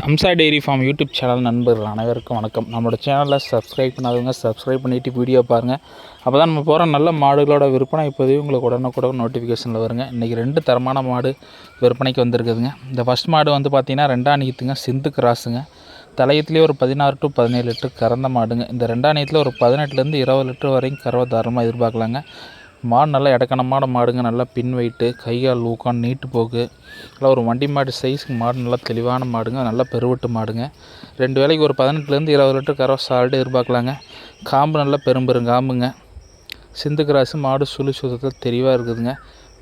Amsa dairy farm YouTube channel நண்பர்கள் அனைவருக்கும் வணக்கம். நம்மளோட சேனலில் சப்ஸ்கிரைப் பண்ணாதவங்க சப்ஸ்கிரைப் பண்ணிவிட்டு வீடியோ பாருங்கள். அப்போ தான் நம்ம போகிற நல்ல மாடுகளோட விற்பனை இப்போதையும் உங்களுக்கு உடனுக்குடன் நோட்டிஃபிகேஷனில் வருங்க. இன்றைக்கி 2 தரமான மாடு விற்பனைக்கு வந்திருக்குதுங்க. இந்த ஃபஸ்ட் மாடு வந்து பார்த்திங்கன்னா 2ஆம் நீத்துங்க, சிந்து கிராஸுங்க. தலையத்துலேயே ஒரு 16 to 17 லிட்டர் கறந்த மாடுங்க. இந்த 2ஆம் நீத்தில் ஒரு 18லேருந்து 20 லிட்டர் வரைக்கும் கறவை தாராளமாக எதிர்பார்க்கலாங்க. மாடு நல்லா இடக்கணமான மாடுங்க. நல்லா பின் வெயிட்டு, கைகால் ஊக்கான், நீட்டு போக்கு, நல்லா ஒரு வண்டி மாடு சைஸுக்கு மாடு. நல்லா தெளிவான மாடுங்க. நல்லா பெருவட்டு மாடுங்க. 2 வேளைக்கு ஒரு 18லேருந்து 20 லிட்டர் கறவை சால்ட்டு எதிர்பார்க்கலாங்க. காம்பு நல்லா பெருங்காம்புங்க. சிந்து கிராஸு மாடு சுழி சுத்தத்தில் தெளிவாக இருக்குதுங்க.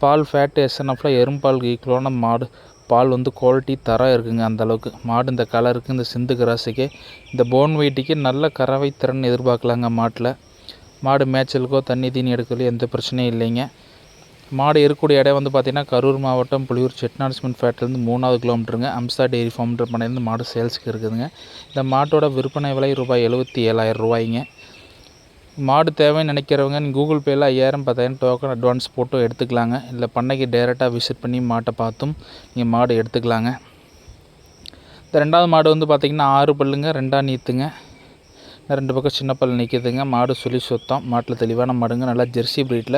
பால் ஃபேட்டு எஸ்என்எஃப்ல எறும்பால் ஈக்குவலான மாடு. பால் வந்து குவாலிட்டி தரம் இருக்குங்க. அந்தளவுக்கு மாடு இந்த கலருக்கு, இந்த சிந்து கிராஸுக்கு, இந்த போன் வெயிட்டுக்கு நல்ல கறவை திறன் எதிர்பார்க்கலாங்க. மாடு மேய்ச்சலுக்கோ தண்ணி தீனி எடுக்கலையோ எந்த பிரச்சனையும் இல்லைங்க. மாடு இருக்கக்கூடிய இடம் வந்து பார்த்திங்கன்னா கரூர் மாவட்டம் புலியூர் செட்நாட்ஸ்மெண்ட் ஃபேக்ட்ரிலேருந்து 3வது கிலோமீட்டருங்க. அம்சா டெய்ரி ஃபார்ம்ன்ற பண்ணையிலேருந்து மாடு சேல்ஸுக்கு இருக்குதுங்க. இந்த மாட்டோட விற்பனை விலை ரூபாய் 77,000. மாடு தேவைன்னு நினைக்கிறவங்க கூகுள் பேயில் 5,000 10,000 டோக்கன் அட்வான்ஸ் போட்டு எடுத்துக்கலாங்க. இல்லை பண்ணைக்கு டைரெக்டாக விசிட் பண்ணி மாட்டை பார்த்தும் நீங்கள் மாடு எடுத்துக்கலாங்க. இந்த 2வது மாடு வந்து பார்த்திங்கன்னா 6 பல்லுங்க, 2ஆம் நீத்துங்க. 2 பக்கம் சின்ன பல் நிற்கிதுங்க. மாடு சுழி சுத்தம். மாட்டில் தெளிவான மாடுங்க. நல்லா ஜெர்சி ப்ரீட்டில்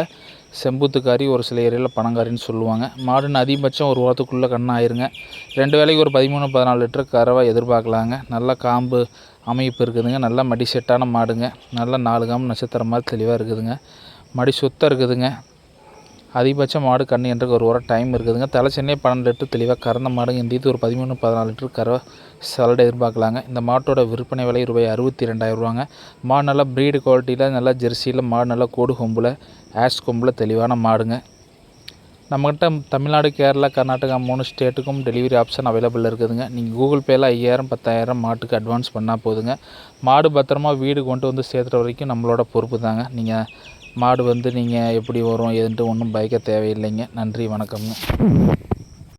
செம்பூத்துக்காரி, ஒரு சில ஏரியாவில் பனங்காரின்னு சொல்லுவாங்க. மாடுன்னு அதிகபட்சம் ஒரு வாரத்துக்குள்ளே கண்ணு ஆயிருங்க. 2 வேளைக்கு ஒரு 13-14 லிட்டர் கறவை எதிர்பார்க்கலாங்க. நல்லா காம்பு அமைப்பு இருக்குதுங்க. நல்லா மடி செட்டான மாடுங்க. நல்லா 4 காம்பு நட்சத்திரம் மாதிரி தெளிவாக இருக்குதுங்க. மடி சுத்தம் இருக்குதுங்க. அதிகபட்சம் மாடு கண்ணு என்றுக்கு ஒரு வாரம் டைம் இருக்குதுங்க. தலை சென்னையே 12 லிட்டர் தெளிவாக கறந்த மாடுங்க. இந்த இது ஒரு 13-14 லிட்டர் கறவை சாலட் எதிர்பார்க்கலாங்க. இந்த மாட்டோட விற்பனை விலை ரூபாய் 62,000. மாடு நல்லா ப்ரீடு குவாலிட்டியில், நல்லா ஜெர்சியில் மாடு, நல்லா கோடு கொம்பில், ஆஷ் கொம்பில் தெளிவான மாடுங்க. நம்மகிட்ட தமிழ்நாடு, கேரளா, கர்நாடகா 3 ஸ்டேட்டுக்கும் டெலிவரி ஆப்ஷன் அவைலபிள் இருக்குதுங்க. நீங்கள் கூகுள் பேயில் 5,000 10,000 மாட்டுக்கு அட்வான்ஸ் பண்ணால் போதுங்க. மாடு பத்திரமா வீடு கொண்டு வந்து சேர்த்துற வரைக்கும் நம்மளோட பொறுப்பு தாங்க. நீங்கள் மாடு வந்து நீங்கள் எப்படி வரும் ஏதுன்ட்டு ஒன்றும் பயக்க தேவையில்லைங்க. நன்றி, வணக்கம்ங்க.